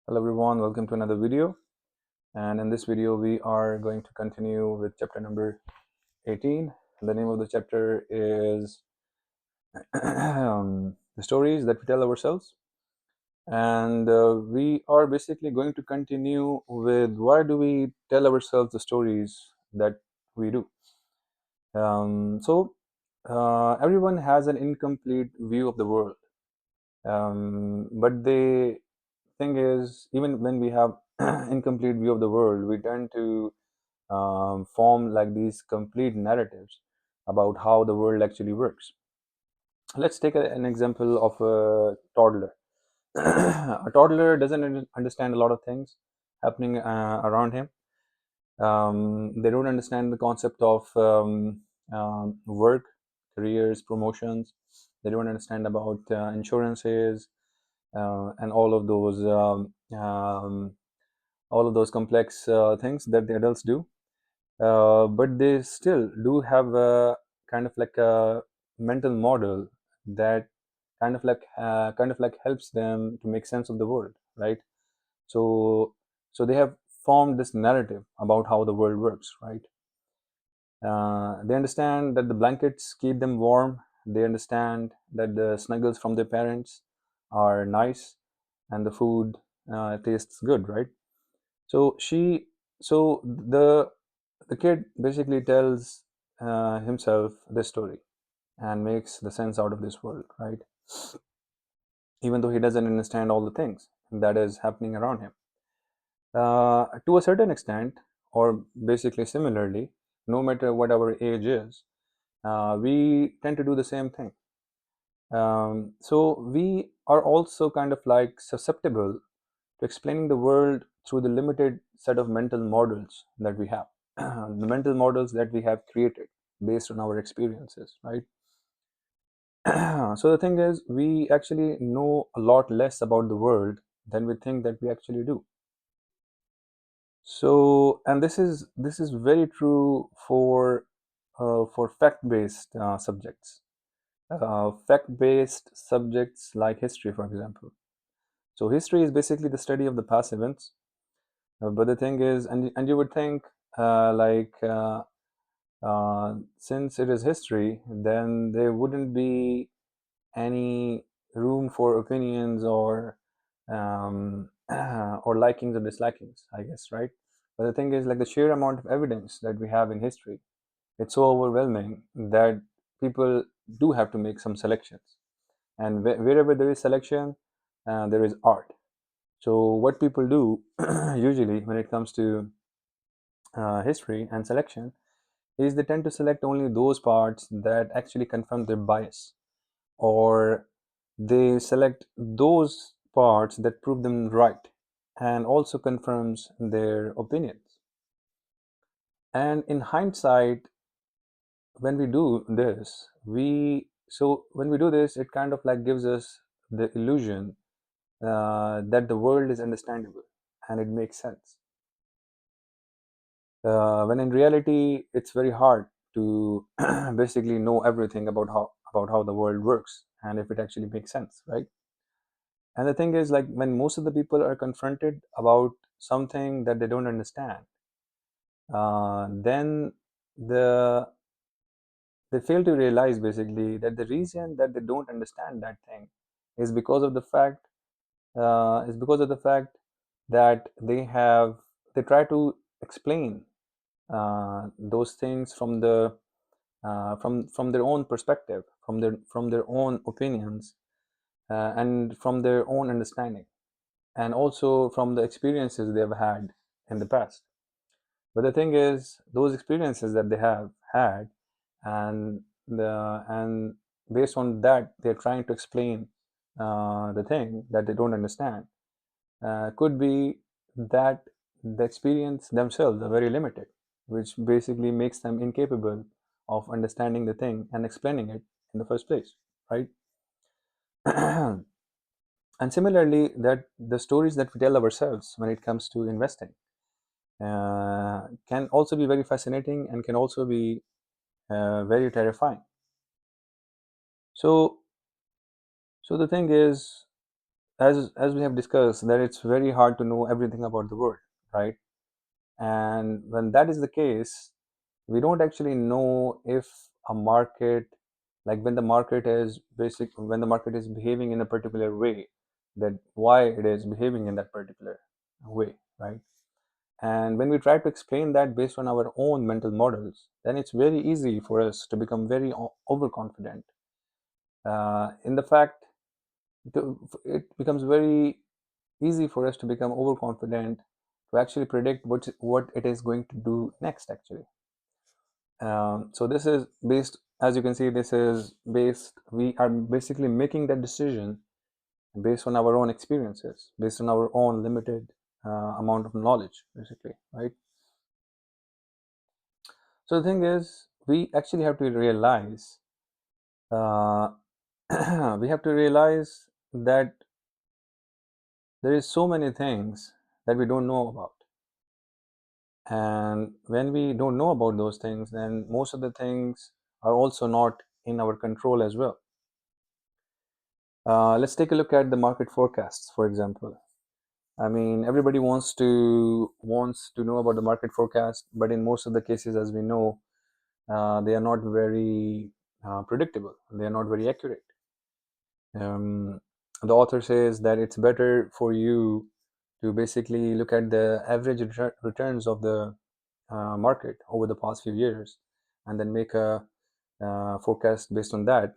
Hello everyone, welcome to another video. And in this video, we are going to continue with chapter number 18. The name of the chapter is the stories that we tell ourselves. And we are basically going to continue with why do we tell ourselves the stories that we do. Everyone has an incomplete view of the world. But the thing is, even when we have incomplete view of the world, we tend to form like these complete narratives about how the world actually works. Let's take an example of a toddler. A toddler doesn't understand a lot of things happening around him. They don't understand the concept of work, careers, promotions. They don't understand about insurances and all of those complex things that the adults do. But they still do have a kind of like a mental model that kind of like helps them to make sense of the world, right? So so they have formed this narrative about how the world works, right? They understand that the blankets keep them warm. They understand that the snuggles from their parents are nice and the food tastes good, right? So the kid basically tells himself this story and makes the sense out of this world, right? Even though he doesn't understand all the things that is happening around him. To a certain extent, or basically similarly, no matter what our age is, we tend to do the same thing. So we are also kind of like susceptible to explaining the world through the limited set of mental models that we have, the mental models that we have created based on our experiences, right? So the thing is, we actually know a lot less about the world than we think that we actually do. So, and this is very true for fact-based subjects, fact-based subjects like history, for example. So history is basically the study of the past events. But the thing is, and you would think, since it is history, then there wouldn't be any room for opinions or likings or dislikings, I guess, right? But the thing is, like the sheer amount of evidence that we have in history, it's so overwhelming that people do have to make some selections. And wherever there is selection, there is art. So what people do usually when it comes to history and selection is they tend to select only those parts that actually confirm their bias, or they select those parts that prove them right and also confirms their opinions. And in hindsight, when we do this, when we do this, it kind of like gives us the illusion that the world is understandable and it makes sense. When in reality, it's very hard to basically know everything about how the world works and if it actually makes sense, right? And the thing is, like when most of the people are confronted about something that they don't understand, then the they fail to realize basically that the reason that they don't understand that thing is because of the fact that they try to explain those things from their own perspective, from their own opinions, and from their own understanding, and also from the experiences they've had in the past. But the thing is, those experiences that they have had, and based on that, they're trying to explain the thing that they don't understand. Could be that the experience themselves are very limited, which basically makes them incapable of understanding the thing and explaining it in the first place, right? And similarly, that the stories that we tell ourselves when it comes to investing can also be very fascinating and can also be very terrifying. So, so the thing is, as we have discussed, that it's very hard to know everything about the world, right? And when that is the case, we don't actually know if a market, like when the market is behaving in a particular way, that why it is behaving in that particular way, right? And when we try to explain that based on our own mental models, then it's very easy for us to become very overconfident. In the fact, it becomes very easy for us to become overconfident to actually predict what it is going to do next, actually. So this is based, as you can see, this is based, we are basically making that decision based on our own experiences, based on our own limited amount of knowledge, basically, right? So the thing is, we actually have to realize, uh, we have to realize that there is so many things that we don't know about. And when we don't know about those things, then most of the things are also not in our control as well. Let's take a look at the market forecasts, for example. I mean, everybody wants to know about the market forecast, but in most of the cases, as we know, they are not very predictable. They are not very accurate. Um, the author says that it's better for you to basically look at the average returns of the market over the past few years, and then make a forecast based on that,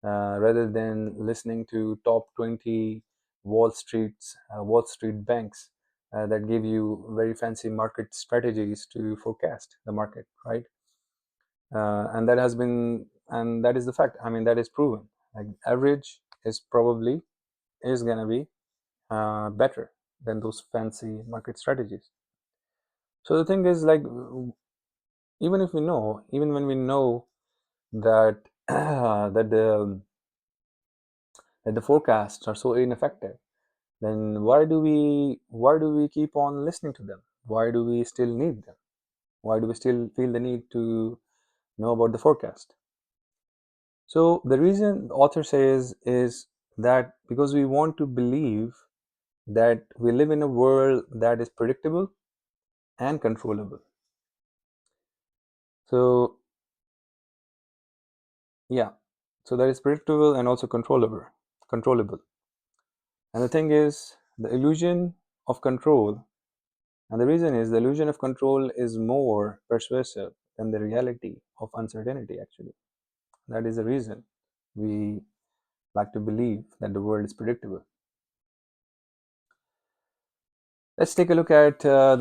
rather than listening to top 20 Wall Street banks that give you very fancy market strategies to forecast the market, right? And that is the fact. I mean, that is proven. Like, average is gonna be better than those fancy market strategies. So the thing is, like, even when we know that that the forecasts are so ineffective, then why do we keep on listening to them? Why do we still need them? Why do we still feel the need to know about the forecast? So the reason the author says is that because we want to believe that we live in a world that is predictable and controllable. So yeah, so that is predictable and also controllable. And the thing is, the illusion of control, and the reason is the illusion of control is more persuasive than the reality of uncertainty, actually. That is the reason we like to believe that the world is predictable. Let's take a look at the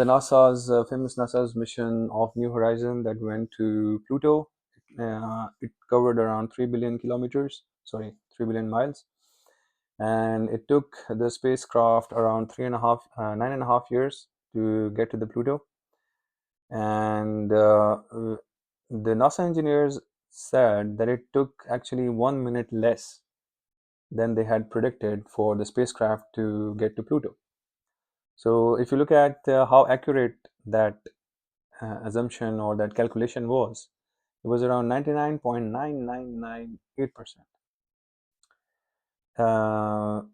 famous NASA's mission of New Horizon that went to Pluto. It covered around 3 billion kilometers, sorry, 3 billion miles, and it took the spacecraft around 9.5 years to get to the Pluto. And the NASA engineers said that it took actually 1 minute less than they had predicted for the spacecraft to get to Pluto. So if you look at how accurate that assumption or that calculation was, it was around 99.9998%.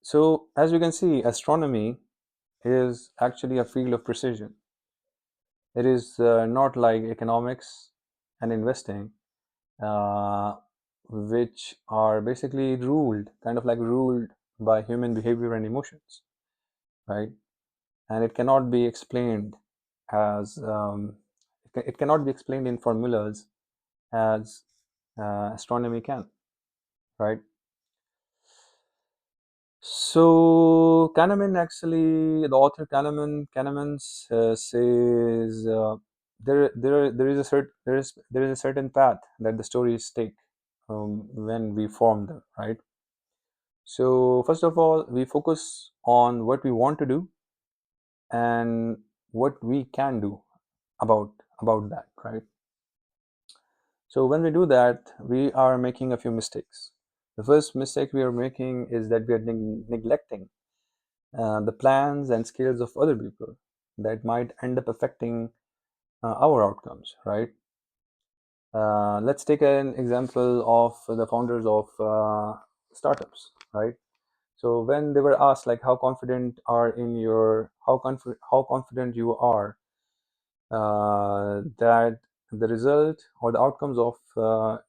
So as you can see, astronomy is actually a field of precision. It is not like economics and investing, uh, which are basically ruled by human behavior and emotions, right? And it cannot be explained as it cannot be explained in formulas as astronomy can, right? So the author Kahneman says there is a certain path that the stories take when we form them, right? So first of all, we focus on what we want to do and what we can do about that, right? So when we do that, we are making a few mistakes. The first mistake we are making is that we are neglecting the plans and skills of other people that might end up affecting our outcomes, right? Let's take an example of the founders of startups, right? So when they were asked like how confident are in your how confident you are that the result or the outcomes of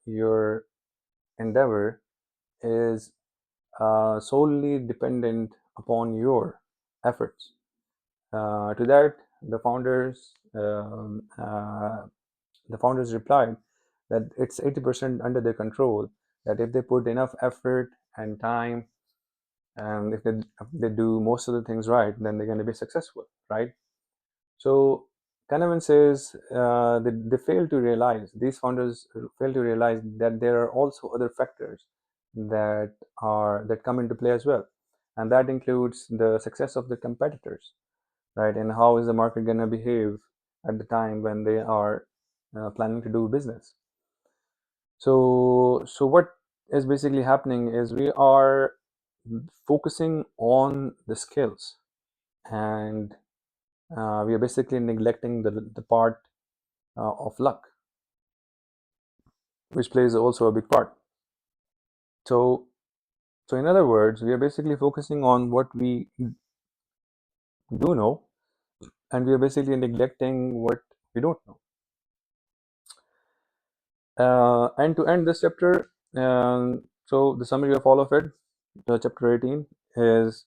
your endeavor is solely dependent upon your efforts. To that, the founders replied that it's 80% under their control. That if they put enough effort and time, and if they do most of the things right, then they're going to be successful, right? So Kahneman says they fail to realize, these founders fail to realize that there are also other factors that come into play as well, and that includes the success of the competitors, right? And how is the market going to behave at the time when they are planning to do business? So what is basically happening is we are focusing on the skills, and we are basically neglecting the part of luck, which plays also a big part. So, so in other words, we are basically focusing on what we do know, and we are basically neglecting what we don't know. And to end this chapter, so the summary of all of it, chapter 18 is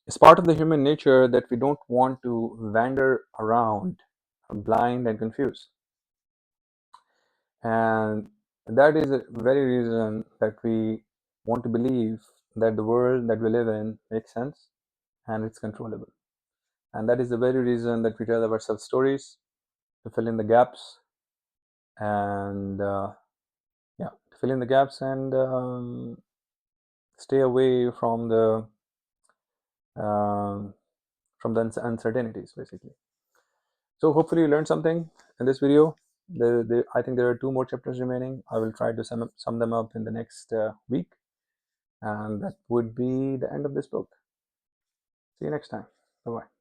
it's part of the human nature that we don't want to wander around blind and confused. And that is the very reason that we want to believe that the world that we live in makes sense and it's controllable. And that is the very reason that we tell ourselves stories to fill in the gaps and to fill in the gaps and stay away um, from the uncertainties, basically. So hopefully you learned something in this video. I think there are 2 more chapters remaining. I will try to sum them up in the next week, and that would be the end of this book. See you next time. Bye bye.